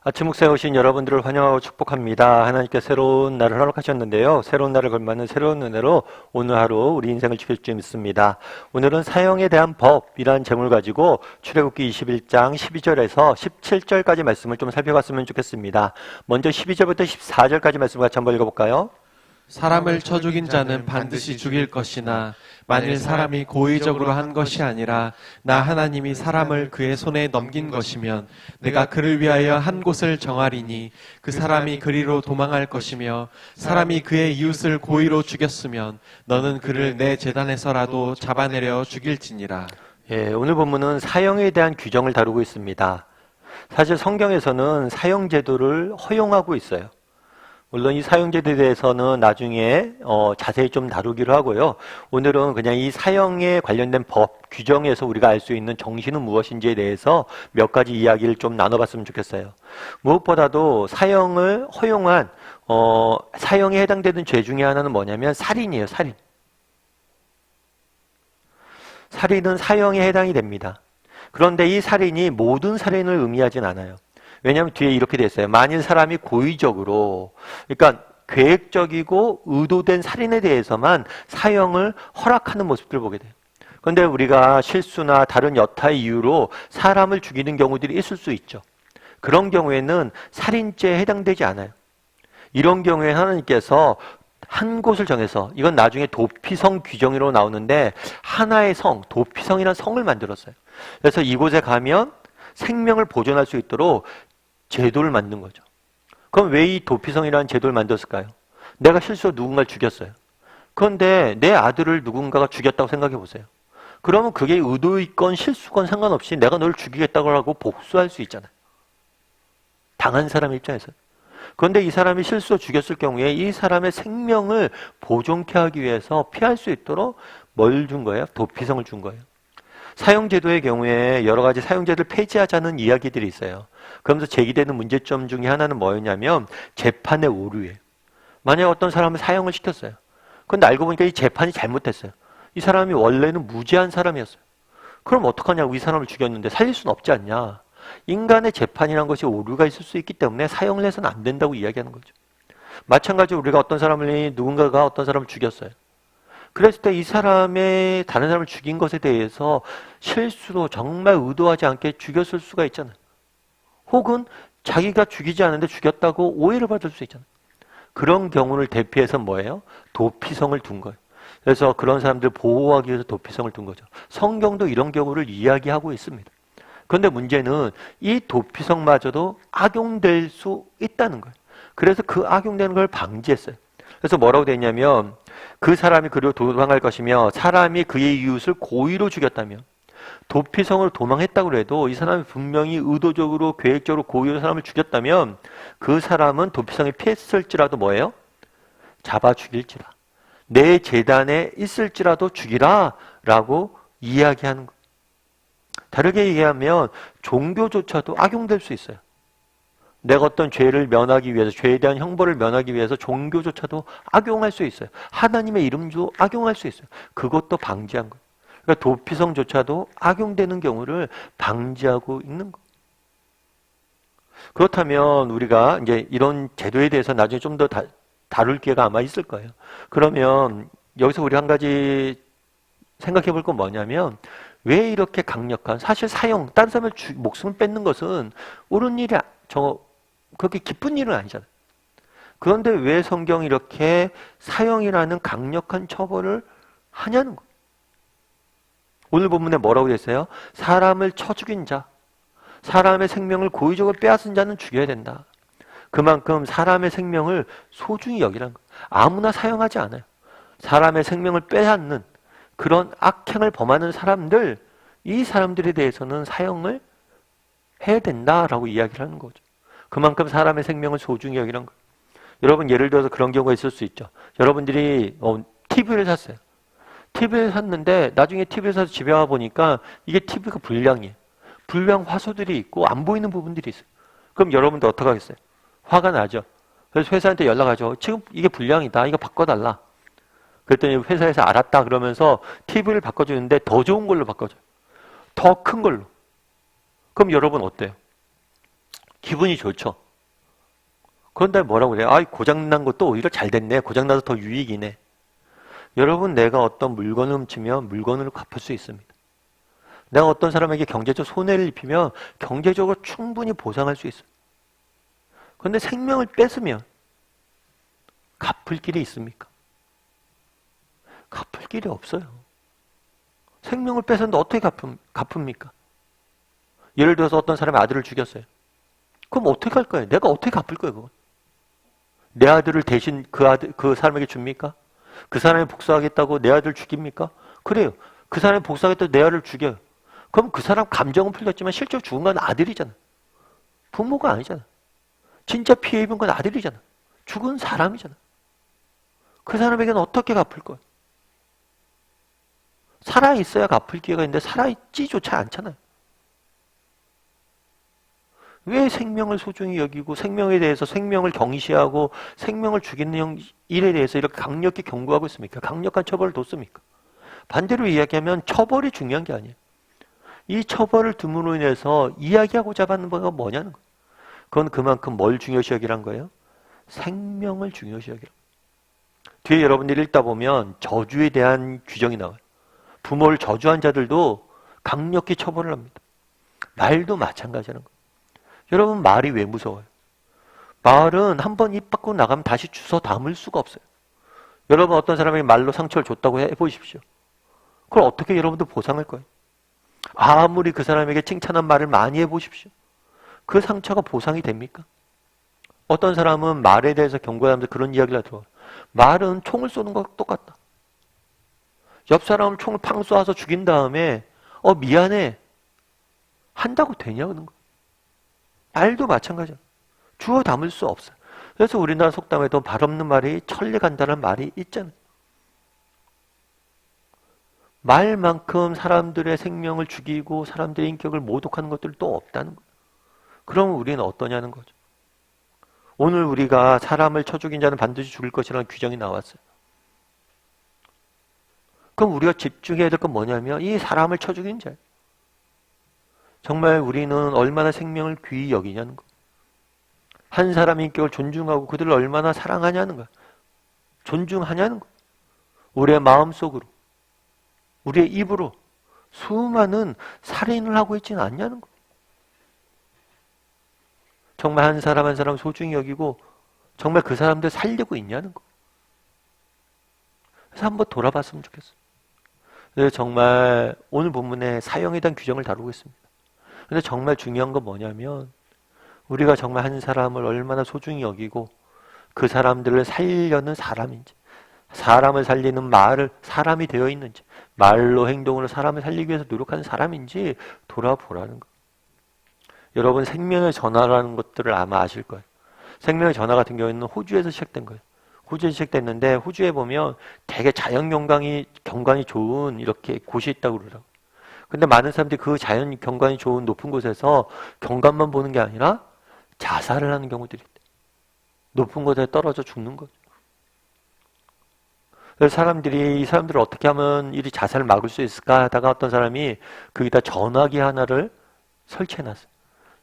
아침 묵상에 오신 여러분들을 환영하고 축복합니다. 하나님께 새로운 날을 허락하셨는데요. 새로운 날을 걸맞는 새로운 은혜로 오늘 하루 우리 인생을 지킬 줄 믿습니다. 오늘은 사형에 대한 법이라는 제목을 가지고 출애굽기 21장 12절에서 17절까지 말씀을 좀 살펴봤으면 좋겠습니다. 먼저 12절부터 14절까지 말씀을 같이 한번 읽어볼까요? 사람을 쳐 죽인 자는 반드시 죽일 것이나 만일 사람이 고의적으로 한 것이 아니라 나 하나님이 사람을 그의 손에 넘긴 것이면 내가 그를 위하여 한 곳을 정하리니 그 사람이 그리로 도망할 것이며 사람이 그의 이웃을 고의로 죽였으면 너는 그를 내 제단에서라도 잡아내려 죽일지니라. 오늘 본문은 사형에 대한 규정을 다루고 있습니다. 사실 성경에서는 사형 제도를 허용하고 있어요. 물론 이 사형제도에 대해서는 나중에 자세히 좀 다루기로 하고요. 오늘은 그냥 이 사형에 관련된 법, 규정에서 우리가 알 수 있는 정신은 무엇인지에 대해서 몇 가지 이야기를 좀 나눠봤으면 좋겠어요. 무엇보다도 사형을 허용한 사형에 해당되는 죄 중에 하나는 뭐냐면 살인이에요. 살인. 살인은 사형에 해당이 됩니다. 그런데 이 살인이 모든 살인을 의미하진 않아요. 왜냐하면 뒤에 이렇게 돼 있어요. 만일 사람이 고의적으로, 그러니까 계획적이고 의도된 살인에 대해서만 사형을 허락하는 모습들을 보게 돼요. 그런데 우리가 실수나 다른 여타의 이유로 사람을 죽이는 경우들이 있을 수 있죠. 그런 경우에는 살인죄에 해당되지 않아요. 이런 경우에 하나님께서 한 곳을 정해서, 이건 나중에 도피성 규정으로 나오는데 하나의 성, 도피성이라는 성을 만들었어요. 그래서 이곳에 가면 생명을 보존할 수 있도록 제도를 만든 거죠. 그럼 왜 이 도피성이라는 제도를 만들었을까요? 내가 실수로 누군가를 죽였어요. 그런데 내 아들을 누군가가 죽였다고 생각해 보세요. 그러면 그게 의도있건 실수건 상관없이 내가 너를 죽이겠다고 하고 복수할 수 있잖아요. 당한 사람의 입장에서. 그런데 이 사람이 실수로 죽였을 경우에 이 사람의 생명을 보존케 하기 위해서 피할 수 있도록 뭘 준 거예요? 도피성을 준 거예요. 사형제도의 경우에 여러 가지 사형제도를 폐지하자는 이야기들이 있어요. 그러면서 제기되는 문제점 중에 하나는 뭐였냐면 재판의 오류예요. 만약 어떤 사람을 사형을 시켰어요. 그런데 알고 보니까 이 재판이 잘못됐어요. 이 사람이 원래는 무죄한 사람이었어요. 그럼 어떡하냐고, 이 사람을 죽였는데 살릴 수는 없지 않냐. 인간의 재판이라는 것이 오류가 있을 수 있기 때문에 사형을 해서는 안 된다고 이야기하는 거죠. 마찬가지로 우리가 누군가가 어떤 사람을 죽였어요. 그랬을 때 이 사람의 다른 사람을 죽인 것에 대해서 실수로 정말 의도하지 않게 죽였을 수가 있잖아요. 혹은 자기가 죽이지 않은데 죽였다고 오해를 받을 수 있잖아요. 그런 경우를 대피해서 뭐예요? 도피성을 둔 거예요. 그래서 그런 사람들 보호하기 위해서 도피성을 둔 거죠. 성경도 이런 경우를 이야기하고 있습니다. 그런데 문제는 이 도피성마저도 악용될 수 있다는 거예요. 그래서 그 악용되는 걸 방지했어요. 그래서 뭐라고 돼 있냐면 그 사람이 그리로 도망할 것이며 사람이 그의 이웃을 고의로 죽였다며, 도피성으로 도망했다고 해도 이 사람이 분명히 의도적으로 계획적으로 고의로 사람을 죽였다면 그 사람은 도피성에 피했을지라도 뭐예요? 잡아 죽일지라. 내 재단에 있을지라도 죽이라 라고 이야기하는 거예요. 다르게 얘기하면 종교조차도 악용될 수 있어요. 내가 어떤 죄를 면하기 위해서, 죄에 대한 형벌을 면하기 위해서 종교조차도 악용할 수 있어요. 하나님의 이름도 악용할 수 있어요. 그것도 방지한 거예요. 그러니까 도피성조차도 악용되는 경우를 방지하고 있는 거예요. 그렇다면 우리가 이제 이런 제도에 대해서 나중에 좀 더 다룰 기회가 아마 있을 거예요. 그러면 여기서 우리 한 가지 생각해 볼 건 뭐냐면, 왜 이렇게 강력한, 사실 사형, 다른 사람의 목숨을 뺏는 것은 옳은 일이 그렇게 기쁜 일은 아니잖아요. 그런데 왜 성경이 이렇게 사형이라는 강력한 처벌을 하냐는 거예요. 오늘 본문에 뭐라고 했어요? 사람을 쳐 죽인 자, 사람의 생명을 고의적으로 빼앗은 자는 죽여야 된다. 그만큼 사람의 생명을 소중히 여기라는 거예요. 아무나 사형하지 않아요. 사람의 생명을 빼앗는 그런 악행을 범하는 사람들, 이 사람들에 대해서는 사형을 해야 된다라고 이야기를 하는 거죠. 그만큼 사람의 생명을 소중히 여기는 거예요. 여러분, 예를 들어서 그런 경우가 있을 수 있죠. 여러분들이 TV를 샀어요. TV를 샀는데 나중에 TV를 사서 집에 와 보니까 이게 TV가 불량이에요. 불량 화소들이 있고 안 보이는 부분들이 있어요. 그럼 여러분들 어떻게 하겠어요? 화가 나죠. 그래서 회사한테 연락하죠. 지금 이게 불량이다. 이거 바꿔달라. 그랬더니 회사에서 알았다 그러면서 TV를 바꿔주는데 더 좋은 걸로 바꿔줘요. 더 큰 걸로. 그럼 여러분 어때요? 기분이 좋죠. 그런데 뭐라고 그래요? 아, 고장난 것도 오히려 잘 됐네. 고장나서 더 유익이네. 여러분, 내가 어떤 물건을 훔치면 물건으로 갚을 수 있습니다. 내가 어떤 사람에게 경제적 손해를 입히면 경제적으로 충분히 보상할 수 있어요. 그런데 생명을 뺏으면 갚을 길이 있습니까? 갚을 길이 없어요. 생명을 뺏었는데 어떻게 갚습니까? 예를 들어서 어떤 사람이 아들을 죽였어요. 그럼 어떻게 할 거예요? 내가 어떻게 갚을 거예요, 그건? 내 아들을 대신 그 사람에게 줍니까? 그 사람이 복수하겠다고 내 아들 죽입니까? 그래요. 그 사람이 복수하겠다고 내 아들을 죽여요. 그럼 그 사람 감정은 풀렸지만 실제로 죽은 건 아들이잖아. 부모가 아니잖아. 진짜 피해 입은 건 아들이잖아. 죽은 사람이잖아. 그 사람에게는 어떻게 갚을 거야? 살아있어야 갚을 기회가 있는데 살아있지조차 않잖아요. 왜 생명을 소중히 여기고 생명에 대해서 생명을 경시하고 생명을 죽이는 일에 대해서 이렇게 강력히 경고하고 있습니까? 강력한 처벌을 뒀습니까? 반대로 이야기하면 처벌이 중요한 게 아니에요. 이 처벌을 둠으로 인해서 이야기하고자 하는 바가 뭐냐는 거예요. 그건 그만큼 뭘 중요시 여기란 거예요? 생명을 중요시 여기란 거예요. 뒤에 여러분들이 읽다 보면 저주에 대한 규정이 나와요. 부모를 저주한 자들도 강력히 처벌을 합니다. 말도 마찬가지라는 거예요. 여러분, 말이 왜 무서워요? 말은 한번 입 밖으로 나가면 다시 주워 담을 수가 없어요. 여러분, 어떤 사람에게 말로 상처를 줬다고 해보십시오. 그걸 어떻게 여러분들 보상할 거예요? 아무리 그 사람에게 칭찬한 말을 많이 해보십시오. 그 상처가 보상이 됩니까? 어떤 사람은 말에 대해서 경고하면서 그런 이야기를 하더라고요. 말은 총을 쏘는 것과 똑같다. 옆 사람을 총을 팡 쏘아서 죽인 다음에 미안해 한다고 되냐는 거예요. 말도 마찬가지야. 주워 담을 수 없어요. 그래서 우리나라 속담에도 발 없는 말이 천리 간다는 말이 있잖아요. 말만큼 사람들의 생명을 죽이고 사람들의 인격을 모독하는 것들이 또 없다는 거예요. 그럼 우리는 어떠냐는 거죠. 오늘 우리가 사람을 쳐 죽인 자는 반드시 죽을 것이라는 규정이 나왔어요. 그럼 우리가 집중해야 될 건 뭐냐면 이 사람을 쳐 죽인 자예요. 정말 우리는 얼마나 생명을 귀히 여기냐는 거예요. 한 사람의 인격을 존중하고 그들을 얼마나 사랑하냐는 거예요. 존중하냐는 거예요. 우리의 마음속으로, 우리의 입으로 수많은 살인을 하고 있지는 않냐는 거예요. 정말 한 사람 한 사람 소중히 여기고 정말 그 사람들 살리고 있냐는 거예요. 그래서 한번 돌아봤으면 좋겠어요. 그래서 정말 오늘 본문에 사형에 대한 규정을 다루고 있습니다. 근데 정말 중요한 건 뭐냐면 우리가 정말 한 사람을 얼마나 소중히 여기고 그 사람들을 살려는 사람인지, 사람을 살리는 말을 사람이 되어 있는지, 말로 행동으로 사람을 살리기 위해서 노력하는 사람인지 돌아보라는 거예요. 여러분, 생명의 전화라는 것들을 아마 아실 거예요. 생명의 전화 같은 경우에는 호주에서 시작된 거예요. 호주에서 시작됐는데 호주에 보면 되게 자연 경관이 좋은 이렇게 곳이 있다고 그러더라고요. 근데 많은 사람들이 그 자연 경관이 좋은 높은 곳에서 경관만 보는 게 아니라 자살을 하는 경우들이 있대요. 높은 곳에 떨어져 죽는 거죠. 그래서 사람들이 이 사람들을 어떻게 하면 이 자살을 막을 수 있을까 하다가 어떤 사람이 거기다 전화기 하나를 설치해놨어요.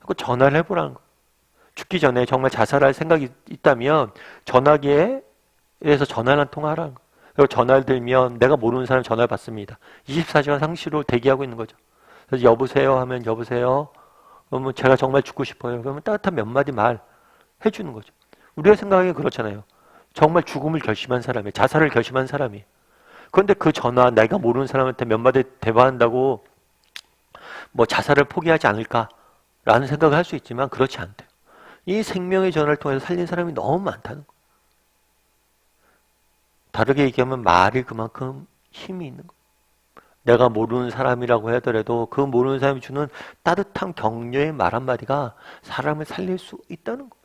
그 전화를 해보라는 거예요. 죽기 전에 정말 자살할 생각이 있다면 전화기에서 전화를 한 통화하라는 거예요. 그리고 전화를 들면 내가 모르는 사람 전화를 받습니다. 24시간 상시로 대기하고 있는 거죠. 그래서 여보세요 하면 여보세요. 그러면 제가 정말 죽고 싶어요. 그러면 따뜻한 몇 마디 말 해주는 거죠. 우리가 생각하기에 그렇잖아요. 정말 죽음을 결심한 사람이, 자살을 결심한 사람이. 그런데 그 전화 내가 모르는 사람한테 몇 마디 대화한다고 뭐 자살을 포기하지 않을까라는 생각을 할 수 있지만 그렇지 않대요. 이 생명의 전화를 통해서 살린 사람이 너무 많다는 거예요. 다르게 얘기하면 말이 그만큼 힘이 있는 거예요. 내가 모르는 사람이라고 하더라도 그 모르는 사람이 주는 따뜻한 격려의 말 한마디가 사람을 살릴 수 있다는 거예요.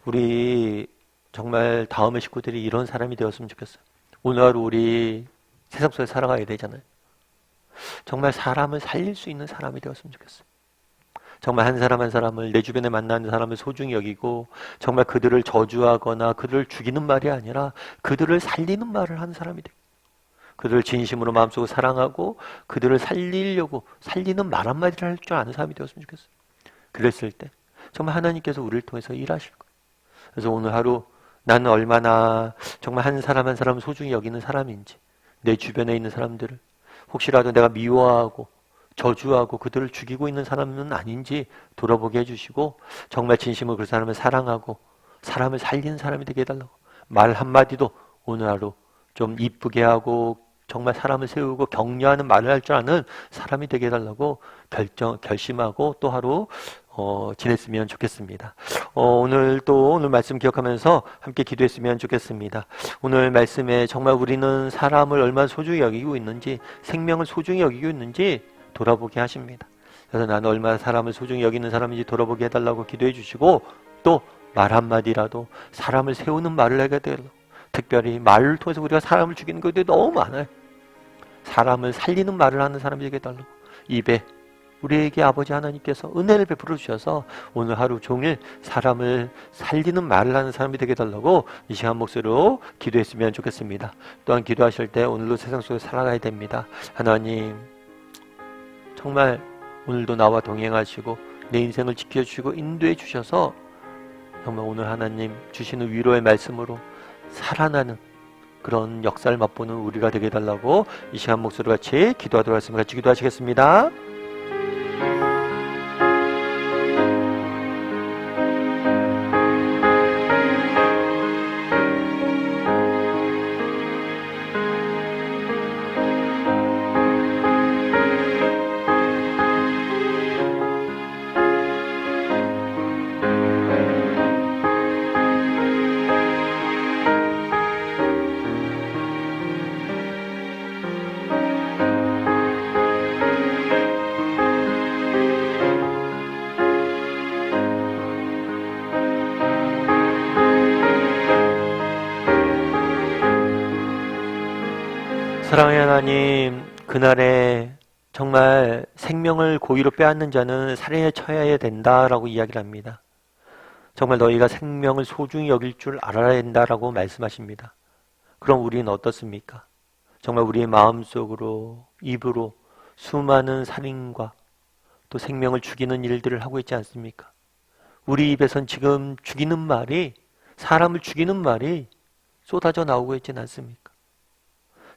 우리 정말 다음의 식구들이 이런 사람이 되었으면 좋겠어요. 오늘 하루 우리 세상 속에 살아가야 되잖아요. 정말 사람을 살릴 수 있는 사람이 되었으면 좋겠어요. 정말 한 사람 한 사람을, 내 주변에 만나는 사람을 소중히 여기고 정말 그들을 저주하거나 그들을 죽이는 말이 아니라 그들을 살리는 말을 하는 사람이 되고 그들을 진심으로 마음속으로 사랑하고 그들을 살리려고 살리는 말 한마디를 할 줄 아는 사람이 되었으면 좋겠어요. 그랬을 때 정말 하나님께서 우리를 통해서 일하실 거예요. 그래서 오늘 하루 나는 얼마나 정말 한 사람 한 사람 소중히 여기는 사람인지, 내 주변에 있는 사람들을 혹시라도 내가 미워하고 저주하고 그들을 죽이고 있는 사람은 아닌지 돌아보게 해주시고, 정말 진심으로 그 사람을 사랑하고 사람을 살리는 사람이 되게 해달라고, 말 한마디도 오늘 하루 좀 이쁘게 하고 정말 사람을 세우고 격려하는 말을 할 줄 아는 사람이 되게 해달라고 결심하고 또 하루 지냈으면 좋겠습니다. 오늘 말씀 기억하면서 함께 기도했으면 좋겠습니다. 오늘 말씀에 정말 우리는 사람을 얼마나 소중히 여기고 있는지, 생명을 소중히 여기고 있는지 돌아보게 하십니다. 그래서 나는 얼마나 사람을 소중히 여기는 사람인지 돌아보게 해달라고 기도해 주시고, 또 말 한마디라도 사람을 세우는 말을 하게 되도록, 특별히 말을 통해서 우리가 사람을 죽이는 것들이 너무 많아요. 사람을 살리는 말을 하는 사람이 되게 해달라고, 입에 우리에게 아버지 하나님께서 은혜를 베풀어 주셔서 오늘 하루 종일 사람을 살리는 말을 하는 사람이 되게 해달라고 이 시간 목소리로 기도했으면 좋겠습니다. 또한 기도하실 때 오늘도 세상 속에 살아가야 됩니다. 하나님, 정말 오늘도 나와 동행하시고 내 인생을 지켜주시고 인도해 주셔서 정말 오늘 하나님 주시는 위로의 말씀으로 살아나는 그런 역사를 맛보는 우리가 되게 해달라고 이 시간 목소리 같이 기도하도록 하겠습니다. 같이 기도하시겠습니다. 사랑의 하나님, 그날에 정말 생명을 고의로 빼앗는 자는 살인에 처해야 된다라고 이야기를 합니다. 정말 너희가 생명을 소중히 여길 줄 알아야 된다라고 말씀하십니다. 그럼 우리는 어떻습니까? 정말 우리의 마음속으로, 입으로 수많은 살인과 또 생명을 죽이는 일들을 하고 있지 않습니까? 우리 입에선 지금 죽이는 말이, 사람을 죽이는 말이 쏟아져 나오고 있지는 않습니까?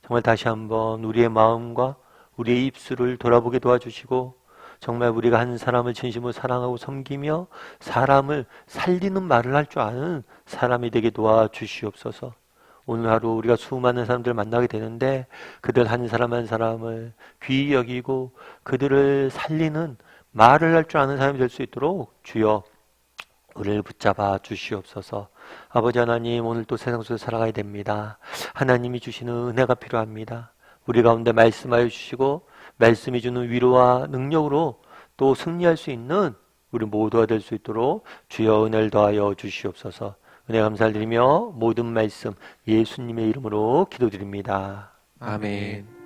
정말 다시 한번 우리의 마음과 우리의 입술을 돌아보게 도와주시고, 정말 우리가 한 사람을 진심으로 사랑하고 섬기며 사람을 살리는 말을 할 줄 아는 사람이 되게 도와주시옵소서. 오늘 하루 우리가 수많은 사람들을 만나게 되는데 그들 한 사람 한 사람을 귀히 여기고 그들을 살리는 말을 할 줄 아는 사람이 될 수 있도록 주여 우리를 붙잡아 주시옵소서. 아버지 하나님, 오늘 또 세상 속에 살아가야 됩니다. 하나님이 주시는 은혜가 필요합니다. 우리 가운데 말씀하여 주시고 말씀이 주는 위로와 능력으로 또 승리할 수 있는 우리 모두가 될 수 있도록 주여 은혜를 더하여 주시옵소서. 은혜 감사를 드리며 모든 말씀 예수님의 이름으로 기도드립니다. 아멘.